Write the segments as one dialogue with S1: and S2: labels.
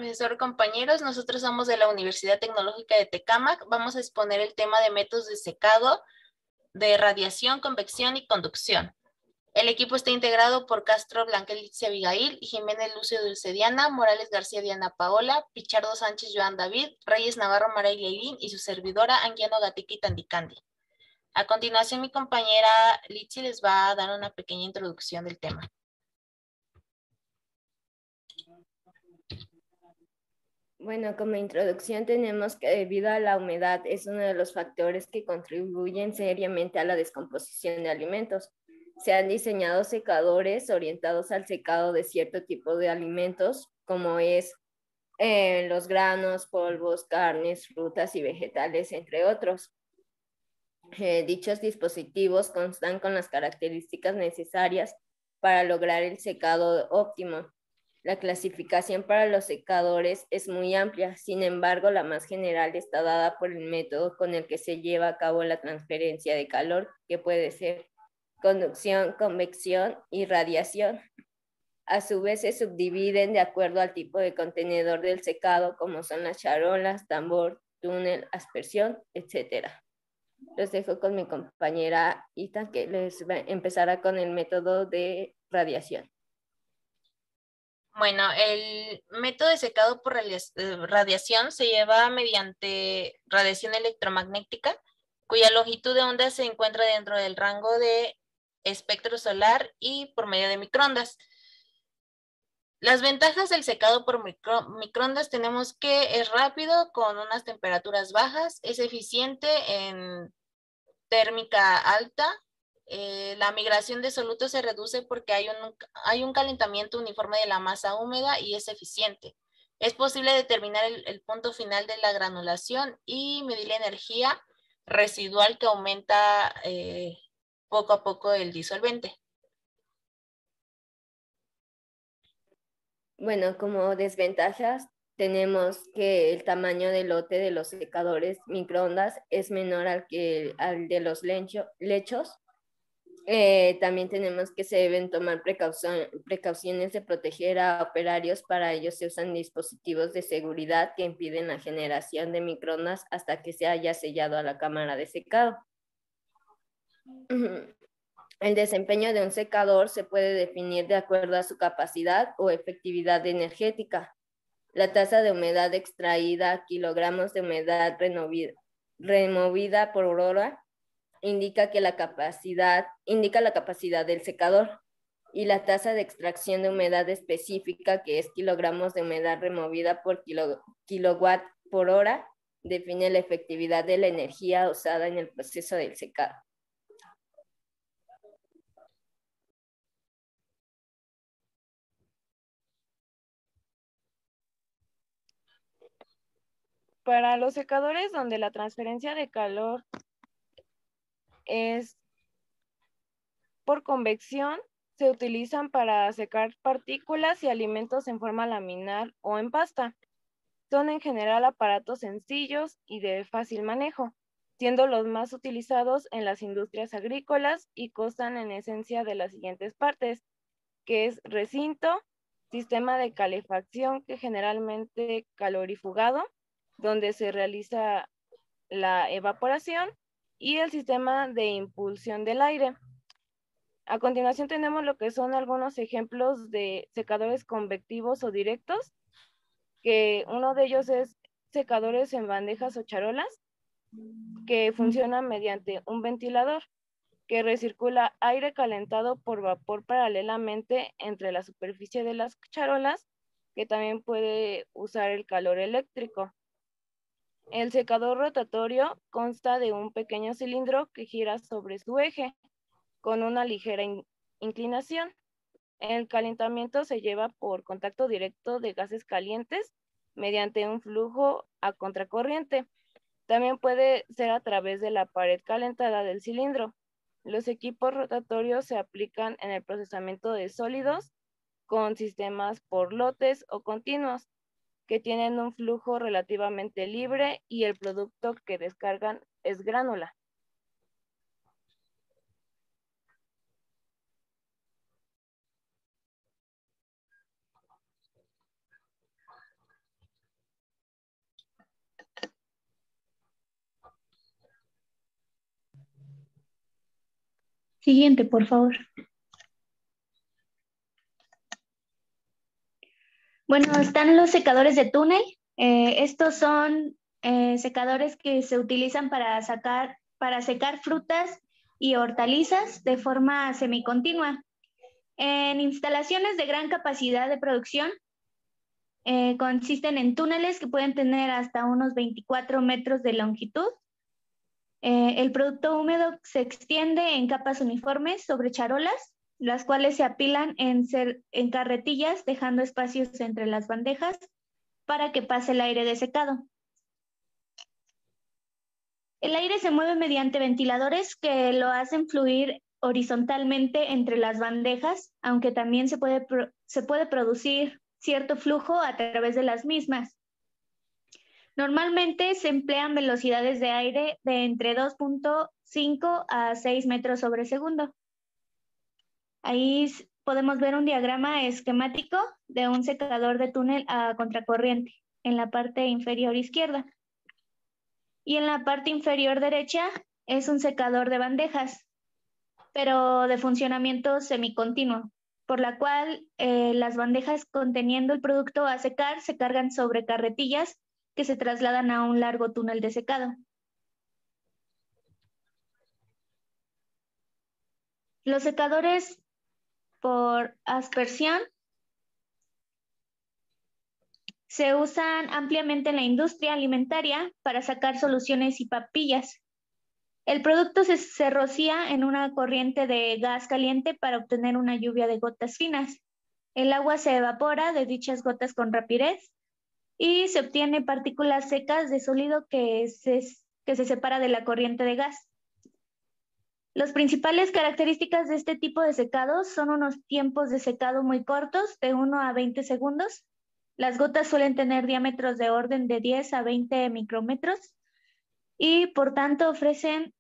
S1: profesor, compañeros. Nosotros somos de la Universidad Tecnológica de Tecámac. Vamos a exponer el tema de métodos de secado, de radiación, convección y conducción. El equipo está integrado por Castro Blanquelitz Abigail, Jiménez Lucio Dulce Diana, Morales García Diana Paola, Pichardo Sánchez Joan David, Reyes Navarro María Leilín y su servidora Anguiano Gatica Tandicandi. A continuación, mi compañera Litsi les va a dar una pequeña introducción del tema.
S2: Bueno, como introducción tenemos que debido a la humedad es uno de los factores que contribuyen seriamente a la descomposición de alimentos. Se han diseñado secadores orientados al secado de cierto tipo de alimentos, como es los granos, polvos, carnes, frutas y vegetales, entre otros. Dichos dispositivos constan con las características necesarias para lograr el secado óptimo. La clasificación para los secadores es muy amplia, sin embargo, la más general está dada por el método con el que se lleva a cabo la transferencia de calor, que puede ser conducción, convección y radiación. A su vez, se subdividen de acuerdo al tipo de contenedor del secado, como son las charolas, tambor, túnel, aspersión, etc. Los dejo con mi compañera Ita, que empezará con el método de radiación.
S1: Bueno, el método de secado por radiación se lleva mediante radiación electromagnética, cuya longitud de onda se encuentra dentro del rango de espectro solar y por medio de microondas. Las ventajas del secado por microondas tenemos que es rápido, con unas temperaturas bajas, es eficiente en térmica alta. La migración de solutos se reduce porque hay un calentamiento uniforme de la masa húmeda y es eficiente. Es posible determinar el punto final de la granulación y medir la energía residual que aumenta poco a poco el disolvente.
S2: Bueno, como desventajas tenemos que el tamaño del lote de los secadores microondas es menor al de los lechos. También tenemos que se deben tomar precauciones de proteger a operarios. Para ello se usan dispositivos de seguridad que impiden la generación de microondas hasta que se haya sellado a la cámara de secado. El desempeño de un secador se puede definir de acuerdo a su capacidad o efectividad energética. La tasa de humedad extraída, kilogramos de humedad removida por hora, indica la capacidad del secador, y la tasa de extracción de humedad específica, que es kilogramos de humedad removida por kilowatt por hora, define la efectividad de la energía usada en el proceso del secado.
S3: Para los secadores donde la transferencia de calor es por convección, se utilizan para secar partículas y alimentos en forma laminar o en pasta. Son en general aparatos sencillos y de fácil manejo, siendo los más utilizados en las industrias agrícolas y constan en esencia de las siguientes partes, que es recinto, sistema de calefacción, que generalmente calorifugado, donde se realiza la evaporación, y el sistema de impulsión del aire. A continuación tenemos lo que son algunos ejemplos de secadores convectivos o directos, que uno de ellos es secadores en bandejas o charolas, que funcionan mediante un ventilador que recircula aire calentado por vapor paralelamente entre la superficie de las charolas, que también puede usar el calor eléctrico. El secador rotatorio consta de un pequeño cilindro que gira sobre su eje con una ligera inclinación. El calentamiento se lleva por contacto directo de gases calientes mediante un flujo a contracorriente. También puede ser a través de la pared calentada del cilindro. Los equipos rotatorios se aplican en el procesamiento de sólidos con sistemas por lotes o continuos, que tienen un flujo relativamente libre y el producto que descargan es gránula.
S4: Siguiente, por favor. Bueno, están los secadores de túnel. Estos son secadores que se utilizan para secar frutas y hortalizas de forma semicontinua. En instalaciones de gran capacidad de producción, consisten en túneles que pueden tener hasta unos 24 metros de longitud. El producto húmedo se extiende en capas uniformes sobre charolas, las cuales se apilan en carretillas, dejando espacios entre las bandejas para que pase el aire de secado. El aire se mueve mediante ventiladores que lo hacen fluir horizontalmente entre las bandejas, aunque también se puede producir cierto flujo a través de las mismas. Normalmente se emplean velocidades de aire de entre 2.5 a 6 metros sobre segundo. Ahí podemos ver un diagrama esquemático de un secador de túnel a contracorriente en la parte inferior izquierda. Y en la parte inferior derecha es un secador de bandejas, pero de funcionamiento semicontinuo, por la cual las bandejas conteniendo el producto a secar se cargan sobre carretillas que se trasladan a un largo túnel de secado. Los secadores por aspersión se usan ampliamente en la industria alimentaria para sacar soluciones y papillas. El producto se rocía en una corriente de gas caliente para obtener una lluvia de gotas finas. El agua se evapora de dichas gotas con rapidez y se obtiene partículas secas de sólido que se separa de la corriente de gas. Las principales características de este tipo de secado son unos tiempos de secado muy cortos, de 1 a 20 segundos. Las gotas suelen tener diámetros de orden de 10 a 20 micrómetros y por tanto ofrecen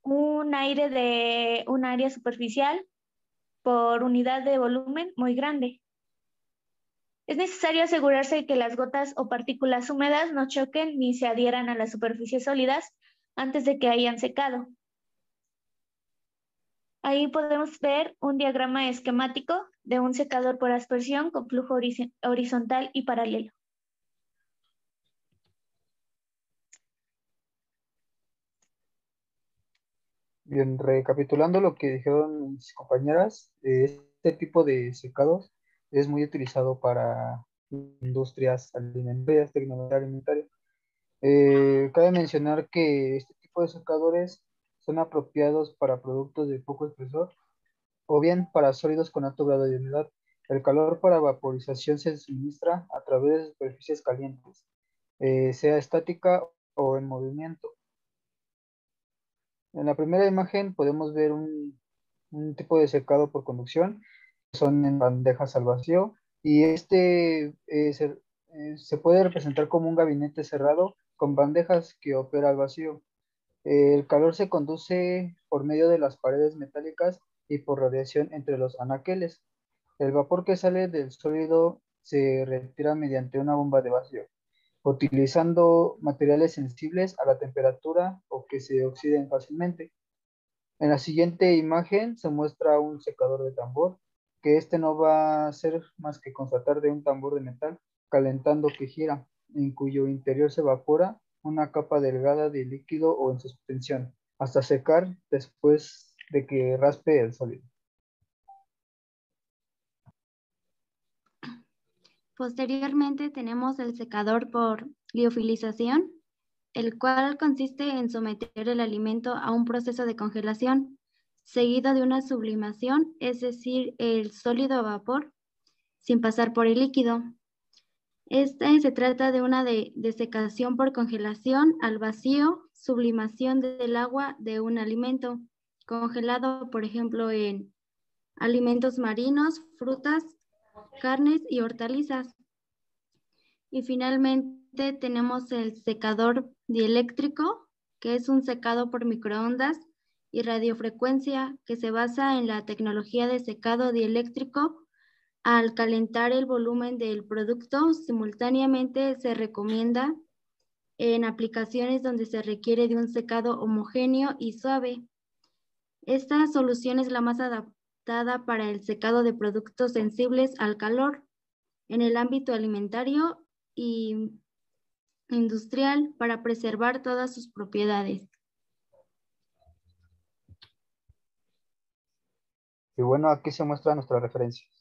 S4: un aire de un área superficial por unidad de volumen muy grande. Es necesario asegurarse de que las gotas o partículas húmedas no choquen ni se adhieran a las superficies sólidas antes de que hayan secado. Ahí podemos ver un diagrama esquemático de un secador por aspersión con flujo horizontal y paralelo.
S5: Bien, recapitulando lo que dijeron mis compañeras, este tipo de secados es muy utilizado para industrias alimentarias, tecnología alimentaria. Cabe mencionar que este tipo de secadores son apropiados para productos de poco espesor o bien para sólidos con alto grado de humedad. El calor para vaporización se suministra a través de superficies calientes, sea estática o en movimiento. En la primera imagen podemos ver un tipo de secado por conducción, son en bandejas al vacío, y se puede representar como un gabinete cerrado con bandejas que opera al vacío. El calor se conduce por medio de las paredes metálicas y por radiación entre los anaqueles. El vapor que sale del sólido se retira mediante una bomba de vacío, utilizando materiales sensibles a la temperatura o que se oxiden fácilmente. En la siguiente imagen se muestra un secador de tambor, que este no va a ser más que constatar de un tambor de metal calentando que gira, en cuyo interior se evapora una capa delgada de líquido o en suspensión, hasta secar después de que raspe el sólido.
S6: Posteriormente tenemos el secador por liofilización, el cual consiste en someter el alimento a un proceso de congelación, seguido de una sublimación, es decir, el sólido a vapor, sin pasar por el líquido. Se trata de una desecación por congelación al vacío, sublimación del agua de un alimento congelado, por ejemplo, en alimentos marinos, frutas, carnes y hortalizas. Y finalmente tenemos el secador dieléctrico, que es un secado por microondas y radiofrecuencia que se basa en la tecnología de secado dieléctrico. Al calentar el volumen del producto, simultáneamente se recomienda en aplicaciones donde se requiere de un secado homogéneo y suave. Esta solución es la más adaptada para el secado de productos sensibles al calor en el ámbito alimentario y industrial para preservar todas sus propiedades.
S5: Y bueno, aquí se muestran nuestras referencias.